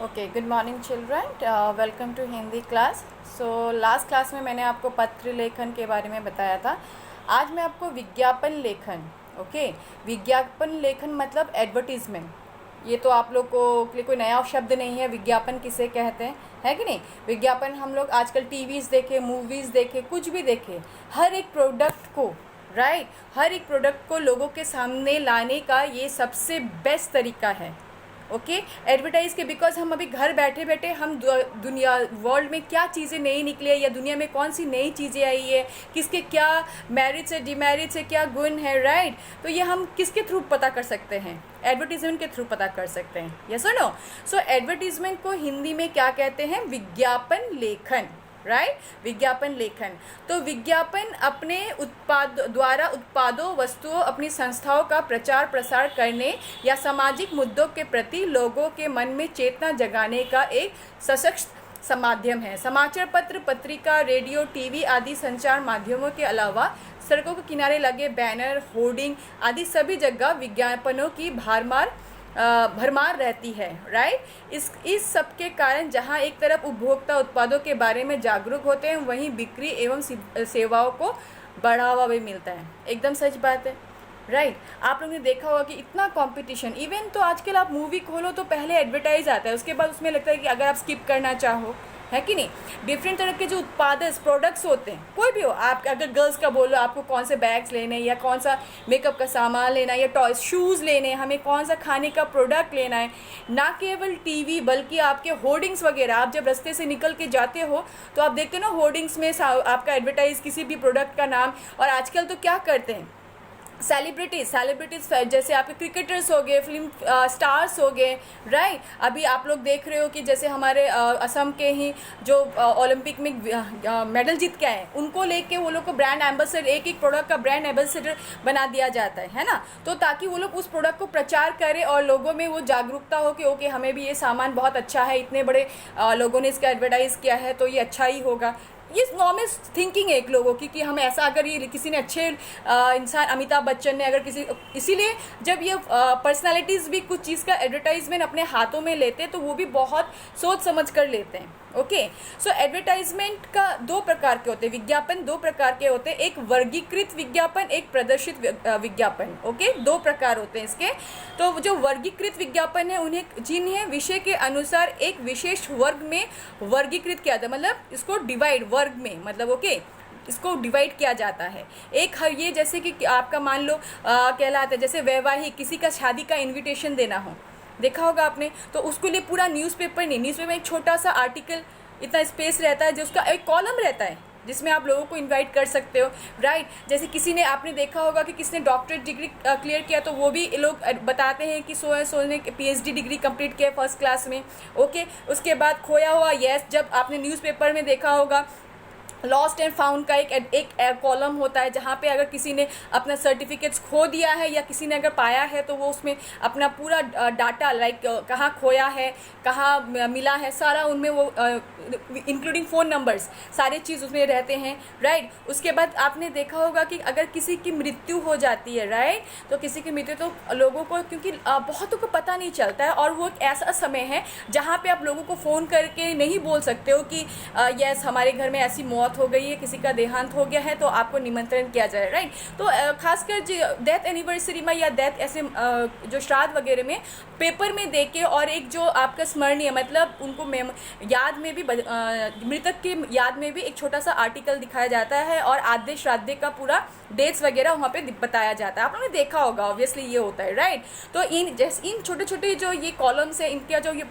Okay, good morning children, welcome to Hindi class. So last class में मैंने आपको पत्र लेखन के बारे में बताया था। आज मैं आपको विज्ञापन लेखन, ओके, विज्ञापन लेखन मतलब एडवर्टीज़मेंट। ये तो आप लोग को के लिए कोई नया शब्द नहीं है। विज्ञापन किसे कहते हैं, है कि नहीं। विज्ञापन हम लोग आजकल टीवीज़ देखे, मूवीज़ देखे, कुछ भी देखे, हर एक प्रोडक्ट को, राइट, हर एक प्रोडक्ट को लोगों के सामने लाने का ये सबसे बेस्ट तरीका है। ओके, एडवर्टाइज के, बिकॉज हम अभी घर बैठे बैठे हम दुनिया वर्ल्ड में क्या चीज़ें नई निकली है या दुनिया में कौन सी नई चीज़ें आई है, किसके क्या मेरिट्स है, डिमेरिट्स है, क्या गुण है, राइट। तो ये हम किसके थ्रू पता कर सकते हैं? एडवर्टीजमेंट के थ्रू पता कर सकते हैं, यस और नो। सो एडवर्टीजमेंट को हिंदी में क्या कहते हैं? विज्ञापन लेखन, राइट, विज्ञापन लेखन। तो विज्ञापन अपने उत्पादों, वस्तुओं, अपनी संस्थाओं का प्रचार प्रसार करने या सामाजिक मुद्दों के प्रति लोगों के मन में चेतना जगाने का एक सशक्त माध्यम है। समाचार पत्र, पत्रिका, रेडियो, टीवी आदि संचार माध्यमों के अलावा सड़कों के किनारे लगे बैनर, होर्डिंग आदि सभी जगह विज्ञापनों की भरमार रहती है, राइट। इस सब के कारण जहां एक तरफ उपभोक्ता उत्पादों के बारे में जागरूक होते हैं, वहीं बिक्री एवं सेवाओं को बढ़ावा भी मिलता है। एकदम सच बात है, राइट। आप लोगों ने देखा होगा कि इतना कंपटीशन, इवन तो आजकल आप मूवी खोलो तो पहले एडवर्टाइज आता है, उसके बाद उसमें लगता है कि अगर आप स्किप करना चाहो, है कि नहीं। डिफरेंट तरह के जो प्रोडक्ट्स होते हैं, कोई भी हो, आप अगर गर्ल्स का बोलो, आपको कौन से बैग्स लेने या कौन सा मेकअप का सामान लेना है या टॉयज, शूज़ लेने हैं, हमें कौन सा खाने का प्रोडक्ट लेना है, ना केवल टीवी बल्कि आपके होर्डिंग्स वगैरह। आप जब रास्ते से निकल के जाते हो तो आप देखते हो ना, होर्डिंग्स में आपका एडवर्टाइज किसी भी प्रोडक्ट का नाम। और आजकल तो क्या करते हैं, सेलिब्रिटीज़ जैसे आपके क्रिकेटर्स हो गए, फिल्म स्टार्स हो गए, राइट। अभी आप लोग देख रहे हो कि जैसे हमारे असम के ही जो ओलंपिक में मेडल जीत के आए, उनको लेके वो लोग को ब्रांड एम्बेसडर, एक एक प्रोडक्ट का ब्रांड एम्बेसडर बना दिया जाता है ना। तो ताकि वो लोग उस प्रोडक्ट को प्रचार करें और लोगों में वो जागरूकता हो कि ओके, हमें भी ये सामान बहुत अच्छा है, इतने बड़े लोगों ने इसका एडवर्टाइज़ किया है तो ये अच्छा ही होगा। ये नॉर्मल थिंकिंग है एक लोगों की कि हमें ऐसा, अगर ये किसी ने अच्छे इंसान, अमिताभ बच्चन ने अगर किसी, इसीलिए जब ये पर्सनालिटीज़ भी कुछ चीज़ का एडवर्टाइजमेंट अपने हाथों में लेते हैं तो वो भी बहुत सोच समझ कर लेते हैं। ओके, सो एडवर्टाइजमेंट का दो प्रकार के होते हैं, विज्ञापन दो प्रकार के होते हैं, एक वर्गीकृत विज्ञापन, एक प्रदर्शित विज्ञापन। ओके, दो प्रकार होते हैं इसके। तो जो वर्गीकृत विज्ञापन है, जिन्हें विषय के अनुसार एक विशेष वर्ग में वर्गीकृत किया जाता है, मतलब इसको डिवाइड, वर्ग में मतलब, ओके, इसको डिवाइड किया जाता है। एक ये जैसे कि आपका मान लो कहलाता है, जैसे वैवाहिक, किसी का शादी का इन्विटेशन देना हो, देखा होगा आपने, तो उसके लिए पूरा न्यूज़पेपर नहीं, न्यूज़पेपर में एक छोटा सा आर्टिकल, इतना स्पेस रहता है, जो उसका एक कॉलम रहता है जिसमें आप लोगों को इनवाइट कर सकते हो, राइट। जैसे किसी ने, आपने देखा होगा कि किसने डॉक्टरेट डिग्री क्लियर किया, तो वो भी लोग बताते हैं कि सो ने पीएचडी डिग्री कंप्लीट किया फर्स्ट क्लास में। ओके, उसके बाद खोया हुआ, यस, जब आपने न्यूज़पेपर में देखा होगा लॉस्ट एंड फाउंड का एक कॉलम होता है, जहाँ पे अगर किसी ने अपना सर्टिफिकेट्स खो दिया है या किसी ने अगर पाया है तो वो उसमें अपना पूरा डाटा, लाइक कहाँ खोया है, कहाँ मिला है, सारा उनमें वो इंक्लूडिंग फ़ोन नंबर्स, सारे चीज़ उसमें रहते हैं, राइट। उसके बाद आपने देखा होगा कि अगर किसी की मृत्यु हो जाती है, राइट, तो किसी की मृत्यु, तो लोगों को, क्योंकि बहुतों को पता नहीं चलता है, और वो एक ऐसा समय है जहाँ पे आप लोगों को फ़ोन करके नहीं बोल सकते हो कि यस, हमारे घर में ऐसी मौत हो गई है, किसी का देहांत हो गया है, तो आपको निमंत्रण किया जाए, राइट। तो खासकर डेथ एनिवर्सरी में या डेथ ऐसे जो श्राद्ध वगैरह में पेपर में देके, और एक जो आपका स्मरणीय, मतलब उनको याद में भी, मृतक के याद में भी एक छोटा सा आर्टिकल दिखाया जाता है, और आद्य श्राद्ध का पूरा डेट्स वगैरह वहाँ पे बताया जाता है। आप लोगों ने देखा होगा, ऑब्वियसली ये होता है, राइट। तो इन छोटे छोटे जो ये कॉलम्स है, इनके जो ये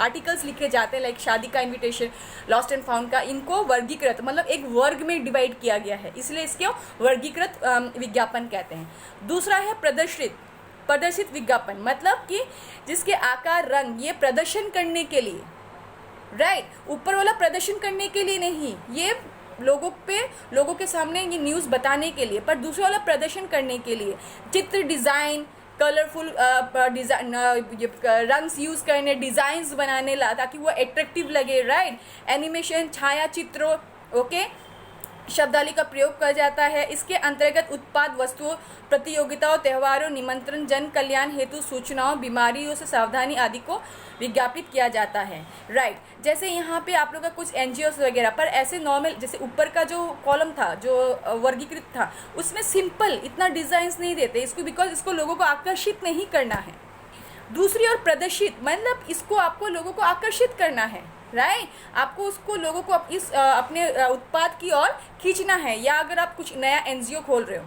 आर्टिकल्स लिखे जाते हैं, लाइक शादी का इन्विटेशन, लॉस्ट एंड फाउंड का, इनको वर्गीकृत, मतलब एक वर्ग में डिवाइड किया गया है, इसलिए इसको वर्गीकृत विज्ञापन कहते हैं। दूसरा है प्रदर्शित विज्ञापन, मतलब कि जिसके आकार, रंग, ये प्रदर्शन करने के लिए, राइट, ऊपर वाला प्रदर्शन करने के लिए नहीं, ये लोगों के सामने ये न्यूज़ बताने के लिए, पर दूसरा वाला प्रदर्शन करने के लिए, चित्र, design, colourful design, rungs use करने, डिज़ाइंस बनाने ताकि वो एट्रैक्टिव लगे, राइट। एनिमेशन, छाया चित्रों, ओके, शब्दावली का प्रयोग किया जाता है। इसके अंतर्गत उत्पाद, वस्तुओं, प्रतियोगिताओं, त्योहारों, निमंत्रण, जन कल्याण हेतु सूचनाओं, बीमारियों से सावधानी आदि को विज्ञापित किया जाता है। राइट, जैसे यहाँ पे आप लोग का कुछ एनजीओस वगैरह पर ऐसे नॉर्मल, जैसे ऊपर का जो कॉलम था जो वर्गीकृत था उसमें सिंपल इतना डिजाइन्स नहीं देते इसको, बिकॉज इसको लोगों को आकर्षित नहीं करना है। दूसरी ओर प्रदर्शित, मतलब इसको आपको लोगों को आकर्षित करना है। राइट, आपको उसको लोगों को इस अपने उत्पाद की ओर खींचना है। या अगर आप कुछ नया एनजीओ खोल रहे हो,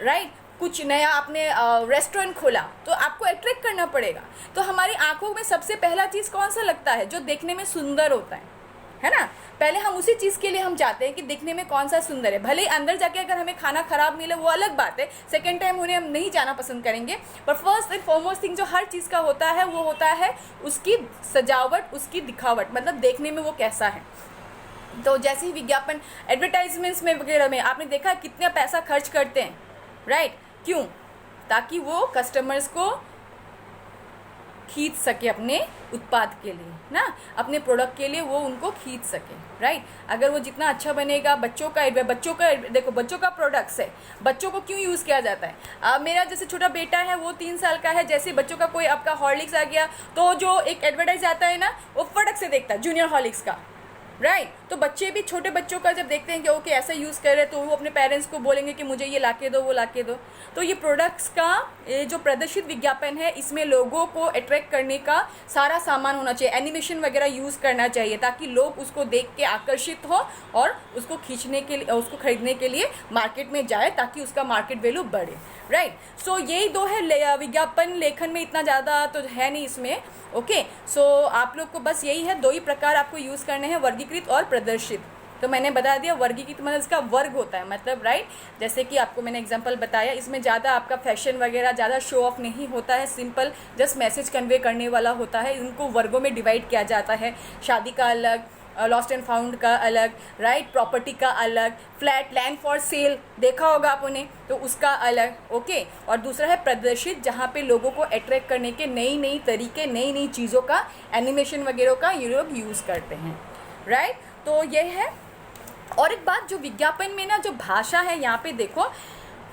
राइट, कुछ नया आपने रेस्टोरेंट खोला तो आपको अट्रैक्ट करना पड़ेगा। तो हमारी आंखों में सबसे पहला चीज़ कौन सा लगता है? जो देखने में सुंदर होता है ना। पहले हम उसी चीज़ के लिए हम जाते हैं कि दिखने में कौन सा सुंदर है। भले ही अंदर जाके अगर हमें खाना खराब मिले वो अलग बात है, सेकेंड टाइम उन्हें हम नहीं जाना पसंद करेंगे, पर फर्स्ट एंड फॉरमोस्ट थिंग जो हर चीज़ का होता है वो होता है उसकी सजावट, उसकी दिखावट, मतलब देखने में वो कैसा है। तो जैसे ही विज्ञापन एडवर्टाइजमेंट्स में वगैरह में आपने देखा कितना पैसा खर्च करते हैं। राइट, क्यों? ताकि वो कस्टमर्स को खींच सके अपने उत्पाद के लिए ना, अपने प्रोडक्ट के लिए वो उनको खींच सके। राइट, अगर वो जितना अच्छा बनेगा, बच्चों का देखो बच्चों का प्रोडक्ट्स है, बच्चों को क्यों यूज़ किया जाता है? मेरा जैसे छोटा बेटा है वो 3 साल का है, जैसे बच्चों का कोई आपका हॉर्लिक्स आ गया तो जो एक एडवर्टाइज आता है ना वो फटक से देखता है जूनियर हॉर्लिक्स का। राइट, तो बच्चे भी छोटे बच्चों का जब देखते हैं कि ओके ऐसा यूज़ कर रहे हैं तो वो अपने पेरेंट्स को बोलेंगे कि मुझे ये लाके दो, वो लाके दो। तो ये प्रोडक्ट्स का जो प्रदर्शित विज्ञापन है इसमें लोगों को अट्रैक्ट करने का सारा सामान होना चाहिए, एनिमेशन वगैरह यूज़ करना चाहिए ताकि लोग उसको देख के आकर्षित हो और उसको खींचने के लिए, उसको खरीदने के लिए मार्केट में जाए ताकि उसका मार्केट वैल्यू बढ़े। राइट, सो यही दो है। विज्ञापन लेखन में इतना ज़्यादा तो है नहीं इसमें। ओके, सो आप लोग को बस यही है, 2 ही प्रकार आपको यूज़ करने हैं, वर्गीकृत और प्रदर्शित। तो मैंने बता दिया वर्गीकृत मतलब इसका वर्ग होता है, मतलब राइट, जैसे कि आपको मैंने एग्जांपल बताया, इसमें ज़्यादा आपका फैशन वगैरह ज़्यादा शो ऑफ नहीं होता है, सिंपल जस्ट मैसेज कन्वे करने वाला होता है। इनको वर्गों में डिवाइड किया जाता है, शादी का अलग, लॉस्ट एंड फाउंड का अलग, राइट, प्रॉपर्टी का अलग, फ्लैट लैंड फॉर सेल देखा होगा आपने तो उसका अलग। ओके, और दूसरा है प्रदर्शित, जहाँ पे लोगों को अट्रैक्ट करने के नई नई तरीके, नई नई चीज़ों का, एनिमेशन वगैरह का ये लोग यूज़ करते हैं। राइट, तो ये है। और एक बात, जो विज्ञापन में ना जो भाषा है यहाँ पे देखो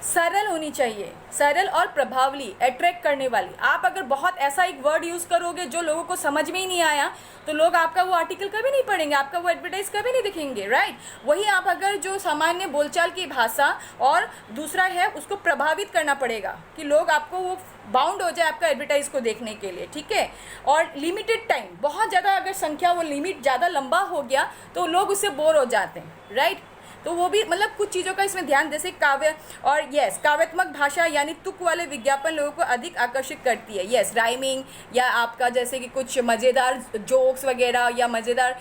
सरल होनी चाहिए, सरल और प्रभावली, अट्रैक्ट करने वाली। आप अगर बहुत ऐसा एक वर्ड यूज़ करोगे जो लोगों को समझ में ही नहीं आया तो लोग आपका वो आर्टिकल कभी नहीं पढ़ेंगे, आपका वो एडवर्टाइज कभी नहीं दिखेंगे। राइट, वही आप अगर जो सामान्य बोलचाल की भाषा और दूसरा है उसको प्रभावित करना पड़ेगा कि लोग आपको वो बाउंड हो जाए आपका एडवर्टाइज को देखने के लिए। ठीक है, और लिमिटेड टाइम, बहुत ज़्यादा अगर संख्या वो लिमिट ज़्यादा लंबा हो गया तो लोग उससे बोर हो जाते हैं। राइट, तो वो भी मतलब कुछ चीज़ों का इसमें ध्यान, जैसे काव्य और यस काव्यात्मक भाषा यानी तुक वाले विज्ञापन लोगों को अधिक आकर्षित करती है। यस, राइमिंग या आपका जैसे कि कुछ मज़ेदार जोक्स वगैरह या मज़ेदार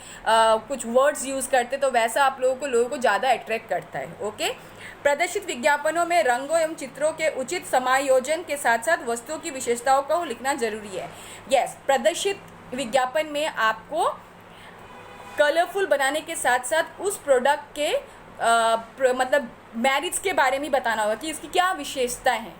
कुछ वर्ड्स यूज़ करते तो वैसा आप लोगों को ज़्यादा अट्रैक्ट करता है। ओके, प्रदर्शित विज्ञापनों में रंगों एवं चित्रों के उचित समायोजन के साथ साथ वस्तुओं की विशेषताओं को लिखना जरूरी है। यस, प्रदर्शित विज्ञापन में आपको कलरफुल बनाने के साथ साथ उस प्रोडक्ट के मतलब मैरिट्स के बारे में बताना होगा कि इसकी क्या विशेषताएं हैं।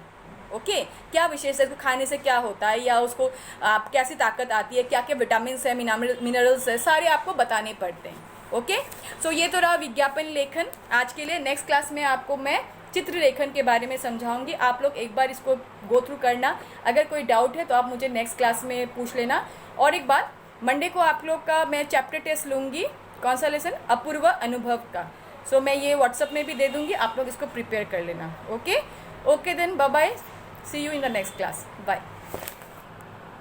ओके, क्या विशेषता, इसको खाने से क्या होता है या उसको आप कैसी ताकत आती है, क्या क्या विटामिन है, मिनरल्स है, सारे आपको बताने पड़ते हैं। ओके, सो ये तो रहा विज्ञापन लेखन आज के लिए। नेक्स्ट क्लास में आपको मैं चित्र लेखन के बारे में समझाऊंगी। आप लोग एक बार इसको गो थ्रू करना, अगर कोई डाउट है तो आप मुझे नेक्स्ट क्लास में पूछ लेना। और एक बात, मंडे को आप लोग का मैं चैप्टर टेस्ट लूँगी, कौन सा लेसन, अपूर्व अनुभव का। सो मैं ये व्हाट्सअप में भी दे दूँगी, आप लोग इसको प्रिपेयर कर लेना। Okay, then bye bye, see you in the next class, bye.